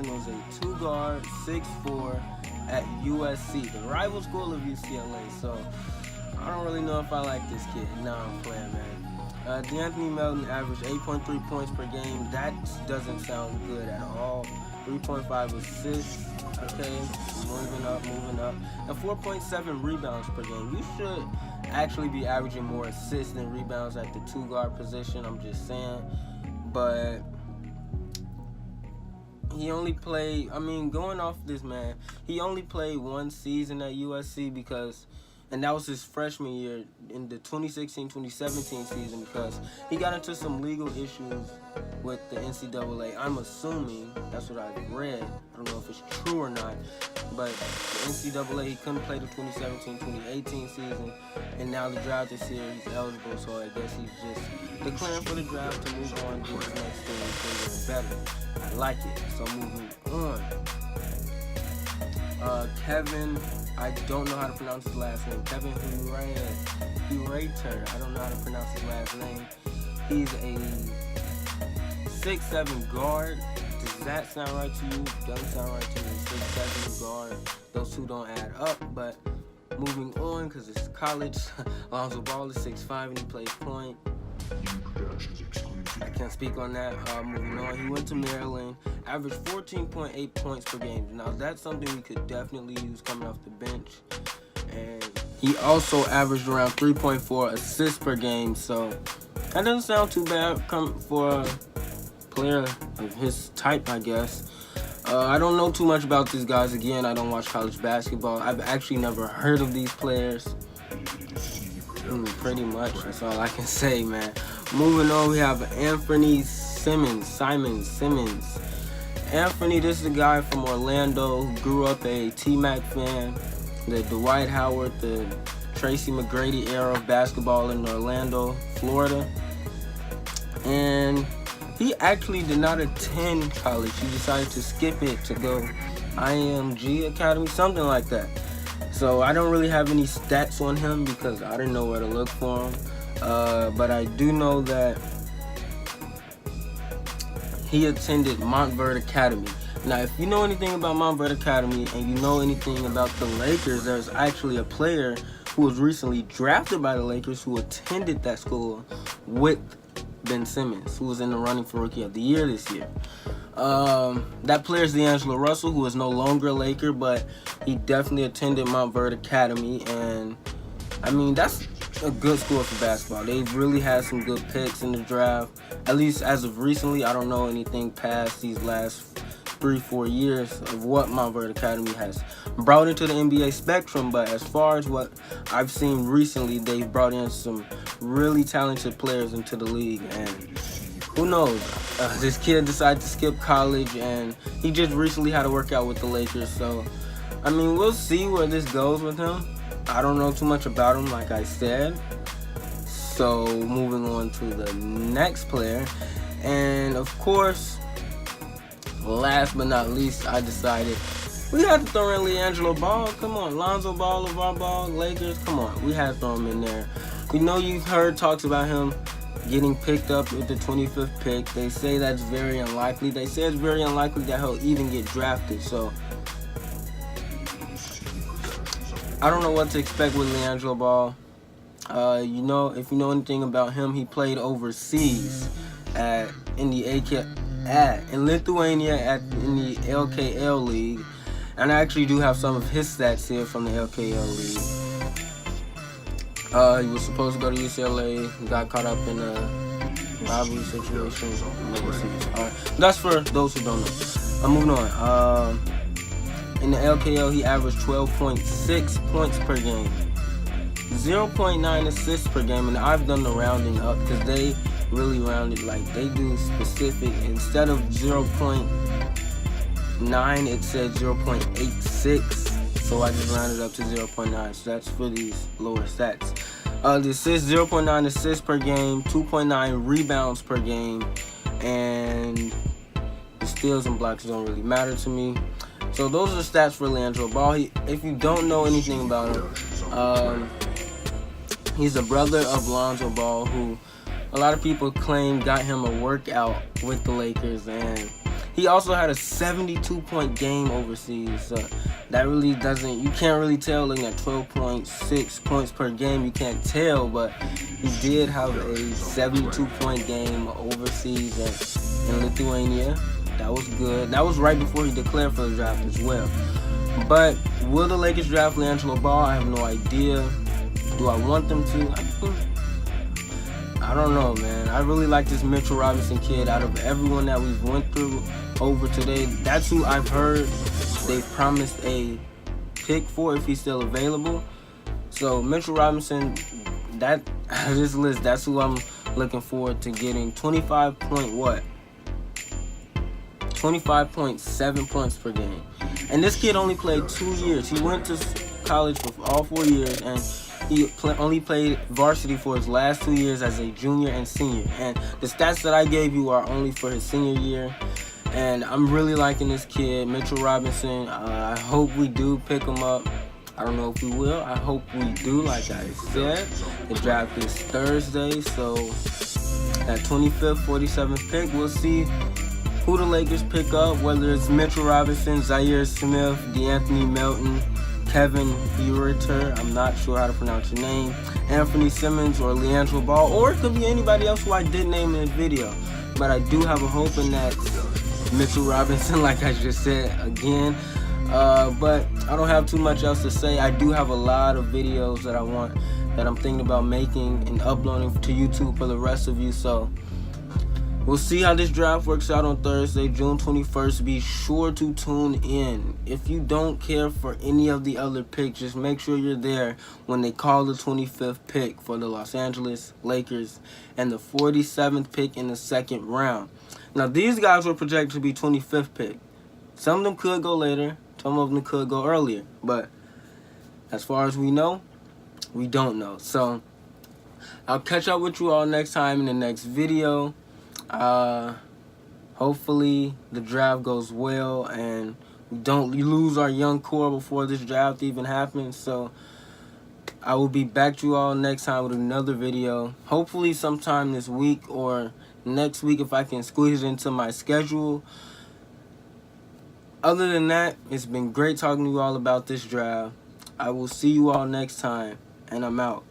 Melton is a two-guard, 6'4", at USC, the rival school of UCLA. So I don't really know if I like this kid. Nah, I'm playing, man. Anfernee Melton averaged 8.3 points per game. That doesn't sound good at all. 3.5 assists. Okay, moving up. And 4.7 rebounds per game. You should actually be averaging more assists than rebounds at the two-guard position. I'm just saying. But he only played, going off this, man, he only played one season at USC and that was his freshman year in the 2016-2017 season, because he got into some legal issues with the NCAA. I'm assuming, that's what I've read. I don't know if it's true or not, but the NCAA, he couldn't play the 2017-2018 season, and now the draft is here, he's eligible, so I guess he's just declaring for the draft to move on to his next thing and better. I like it. So moving on. Kevin, I don't know how to pronounce his last name. Kevin Huerter. I don't know how to pronounce his last name. He's a 6'7" guard. Does that sound right to you? Doesn't sound right to me. 6'7" guard. Those two don't add up. But moving on, because it's college. LiAngelo Ball is 6'5" and he plays point. I can't speak on that. Moving on, he went to Maryland, averaged 14.8 points per game. Now, that's something we could definitely use coming off the bench. And he also averaged around 3.4 assists per game. So that doesn't sound too bad for a player of his type, I guess. I don't know too much about these guys. Again, I don't watch college basketball. I've actually never heard of these players. Pretty much, that's all I can say, man. Moving on, we have Anfernee Simons. Anfernee, this is a guy from Orlando who grew up a T-Mac fan, the Dwight Howard, the Tracy McGrady era of basketball in Orlando, Florida. And he actually did not attend college. He decided to skip it to go IMG Academy, something like that. So I don't really have any stats on him because I didn't know where to look for him. But I do know that he attended Montverde Academy. Now, if you know anything about Montverde Academy and you know anything about the Lakers, there's actually a player who was recently drafted by the Lakers who attended that school with Ben Simmons, who was in the running for Rookie of the Year this year. That player is LiAngelo Russell, who is no longer a Laker, but he definitely attended Montverde Academy, and that's a good school for basketball. They've really had some good picks in the draft, at least as of recently. I don't know anything past these last 3-4 years of what Montverde Academy has brought into the NBA spectrum, but as far as what I've seen recently, they've brought in some really talented players into the league, and who knows? This kid decided to skip college, and he just recently had a workout with the Lakers. So, we'll see where this goes with him. I don't know too much about him, like I said. So, moving on to the next player. And, of course, last but not least, I decided we had to throw in LiAngelo Ball. Come on, Lonzo Ball of our ball, Lakers. Come on, we had to throw him in there. We know you've heard talks about him getting picked up with the 25th pick. They say that's very unlikely. They say it's very unlikely that he'll even get drafted. So I don't know what to expect with LiAngelo Ball. If you know anything about him, he played overseas in Lithuania in the LKL League. And I actually do have some of his stats here from the LKL League. He was supposed to go to UCLA, got caught up in a robbery situation. That's for those who don't know. Moving on. In the LKL, he averaged 12.6 points per game, 0.9 assists per game, and I've done the rounding up because they really rounded, like they do specific. Instead of 0.9, it said 0.86. So I just rounded up to 0.9. So that's for these lower stats. The assists, 0.9 assists per game, 2.9 rebounds per game, and the steals and blocks don't really matter to me. So those are the stats for LiAngelo Ball. If you don't know anything about him, he's the brother of Lonzo Ball, who a lot of people claim got him a workout with the Lakers, and He also had a 72-point game overseas. So that really doesn't, you can't really tell. Looking at 12.6 points per game, you can't tell, but he did have a 72-point game overseas in Lithuania. That was good. That was right before he declared for the draft as well. But will the Lakers draft LiAngelo Ball? I have no idea. Do I want them to? I don't know, man. I really like this Mitchell Robinson kid. Out of everyone that we've went through over today, that's who I've heard they've promised a pick for if he's still available. So Mitchell Robinson, that this list, that's who I'm looking forward to getting. 25.7 points per game. And this kid only played 2 years. He went to college for all 4 years, and he only played varsity for his last 2 years as a junior and senior. And the stats that I gave you are only for his senior year. And I'm really liking this kid, Mitchell Robinson. I hope we do pick him up. I don't know if we will. I hope we do, like I said. The draft is Thursday, so that 25th, 47th pick, we'll see who the Lakers pick up, whether it's Mitchell Robinson, Zhaire Smith, Anfernee Melton, Kevin Huerter, I'm not sure how to pronounce your name, Anfernee Simons, or LiAngelo Ball, or it could be anybody else who I did name in this video. But I do have a hope in that Mitchell Robinson, like I just said again. But I don't have too much else to say. I do have a lot of videos that I'm thinking about making and uploading to YouTube for the rest of you. So we'll see how this draft works out on Thursday, June 21st. Be sure to tune in. If you don't care for any of the other picks, just make sure you're there when they call the 25th pick for the Los Angeles Lakers and the 47th pick in the second round. Now, these guys were projected to be 25th pick. Some of them could go later. Some of them could go earlier. But as far as we know, we don't know. So I'll catch up with you all next time in the next video. Hopefully the draft goes well and we don't lose our young core before this draft even happens. So I will be back to you all next time with another video, hopefully sometime this week or next week if I can squeeze it into my schedule. Other than that, it's been great talking to you all about this draft. I will see you all next time, and I'm out.